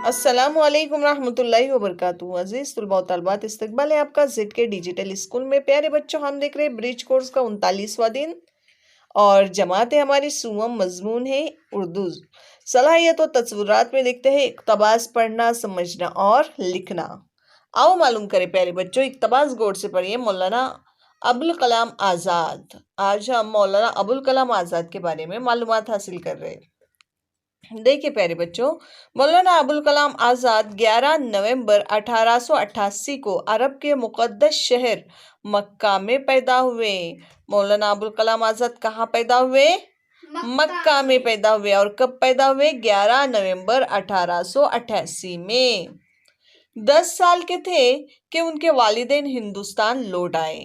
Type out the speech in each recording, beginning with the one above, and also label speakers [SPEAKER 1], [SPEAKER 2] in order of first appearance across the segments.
[SPEAKER 1] السلام علیکم رحمۃ اللہ وبرکاتہ۔ عزیز طلباء و طالبات، استقبال ہے آپ کا زد کے ڈیجیٹل اسکول میں۔ پیارے بچوں، ہم دیکھ رہے ہیں برج کورس کا 39واں دن اور جماعت ہماری سوم مضمون ہے اردو۔ صلاحیت و تصورات میں دیکھتے ہیں اقتباس پڑھنا، سمجھنا اور لکھنا۔ آؤ معلوم کریں پیارے بچوں، اقتباس غور سے پڑھیے۔ مولانا ابوالکلام آزاد۔ آج ہم مولانا ابوالکلام آزاد کے بارے میں معلومات حاصل کر رہے ہیں۔ دیکھیں پیارے بچوں، مولانا ابوالکلام آزاد 11 نومبر 1888 کو عرب کے مقدس شہر مکہ میں پیدا ہوئے۔ مولانا ابوالکلام آزاد کہاں پیدا ہوئے؟ مکہ میں پیدا ہوئے۔ اور کب پیدا ہوئے؟ 11 نومبر 1888 میں۔ 10 سال کے تھے کہ ان کے والدین ہندوستان لوٹ آئے۔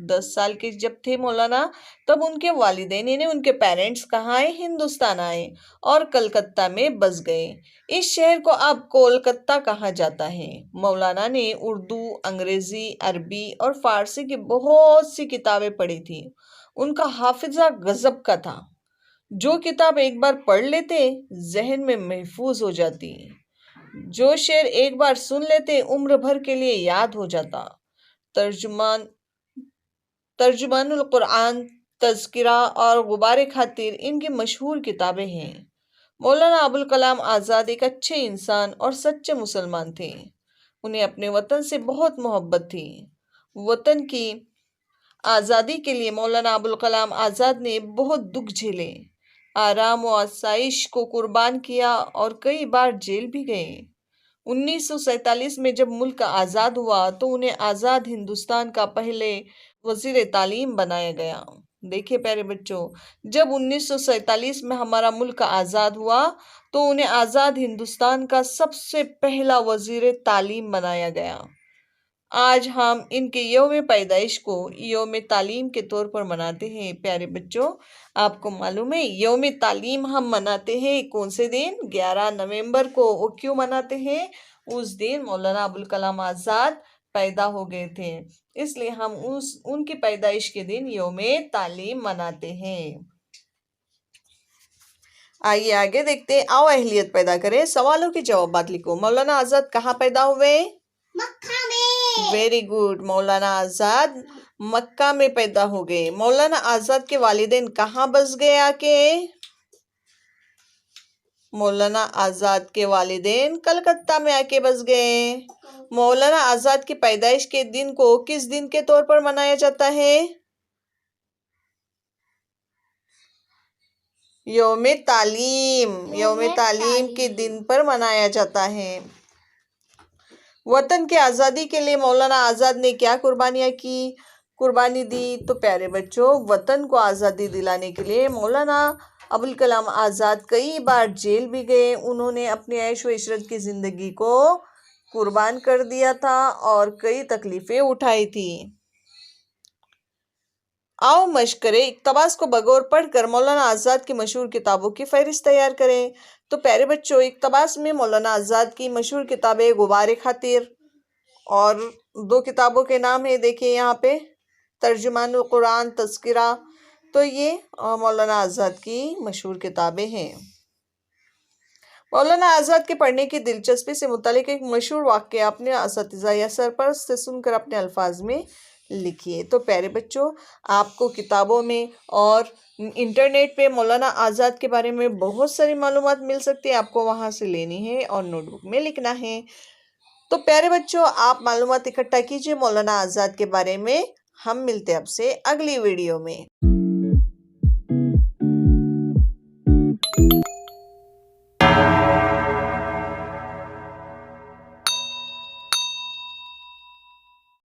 [SPEAKER 1] 10 سال کے جب تھے مولانا، تب ان کے والدین یعنی ان کے پیرنٹس کہاں آئے؟ ہندوستان آئے اور کلکتہ میں بس گئے۔ اس شہر کو اب کولکتہ کہا جاتا ہے۔ مولانا نے اردو، انگریزی، عربی اور فارسی کی بہت سی کتابیں پڑھی تھیں۔ ان کا حافظہ غضب کا تھا۔ جو کتاب ایک بار پڑھ لیتے ذہن میں محفوظ ہو جاتی، جو شعر ایک بار سن لیتے عمر بھر کے لیے یاد ہو جاتا۔ ترجمان القرآن، تذکرہ اور غبار خاطر ان کی مشہور کتابیں ہیں۔ مولانا ابوالکلام آزاد ایک اچھے انسان اور سچے مسلمان تھے۔ انہیں اپنے وطن سے بہت محبت تھی۔ وطن کی آزادی کے لیے مولانا ابوالکلام آزاد نے بہت دکھ جھیلے، آرام و آسائش کو قربان کیا اور کئی بار جیل بھی گئے۔ 1947 میں جب ملک آزاد ہوا تو انہیں آزاد ہندوستان کا پہلے وزیر تعلیم بنایا گیا۔ دیکھیں پیارے بچوں، جب 1947 میں ہمارا ملک آزاد ہوا تو انہیں آزاد ہندوستان کا سب سے پہلا وزیر تعلیم بنایا گیا۔ آج ہم ان کے یوم پیدائش کو یوم تعلیم کے طور پر مناتے ہیں۔ پیارے بچوں، آپ کو معلوم ہے یوم تعلیم ہم مناتے ہیں کون سے دن؟ 11 نومبر کو۔ وہ کیوں مناتے ہیں؟ اس دن مولانا ابوالکلام آزاد پیدا ہو گئے تھے، اس لیے ہم ان کی پیدائش کے دن یوم تعلیم مناتے ہیں۔ آئیے آگے دیکھتے ہیں۔ آؤ اہلیت پیدا کریں، سوالوں کے جوابات لکھو۔ مولانا آزاد کہاں پیدا ہوئے؟ مکہ میں۔ ویری گڈ، مولانا آزاد مکہ میں پیدا ہو گئے۔ مولانا آزاد کے والدین کہاں بس گئے آ کے؟ مولانا آزاد کے والدین کلکتہ میں آ کے بس گئے۔ مولانا آزاد کی پیدائش کے دن کو کس دن کے طور پر منایا جاتا ہے؟ یوم تعلیم۔ یوم تعلیم کے دن پر منایا جاتا ہے۔ وطن کی آزادی کے لیے مولانا آزاد نے کیا قربانی دی؟ تو پیارے بچوں، وطن کو آزادی دلانے کے لیے مولانا ابوالکلام آزاد کئی بار جیل بھی گئے۔ انہوں نے اپنی عیش و عشرت کی زندگی کو قربان کر دیا تھا اور کئی تکلیفیں اٹھائی تھی۔ آؤ مشق کریں، اقتباس کو بغور پڑھ کر مولانا آزاد کی مشہور کتابوں کی فہرست تیار کریں۔ تو پیارے بچوں، اقتباس میں مولانا آزاد کی مشہور کتابیں غبار خاطر اور 2 کتابوں کے نام ہیں، دیکھیں یہاں پہ، ترجمان القرآن، تذکرہ۔ تو یہ مولانا آزاد کی مشہور کتابیں ہیں۔ مولانا آزاد کے پڑھنے کی دلچسپی سے متعلق ایک مشہور واقعہ اپنے اساتذہ یا سرپرست سے سن کر اپنے الفاظ میں لکھیے۔ تو پیارے بچوں، آپ کو کتابوں میں اور انٹرنیٹ پہ مولانا آزاد کے بارے میں بہت ساری معلومات مل سکتی ہے، آپ کو وہاں سے لینی ہے اور نوٹ بک میں لکھنا ہے۔ تو پیارے بچوں، آپ معلومات اکٹھا کیجیے مولانا آزاد کے بارے میں۔ ہم ملتے ہیں آپ سے اگلی ویڈیو میں۔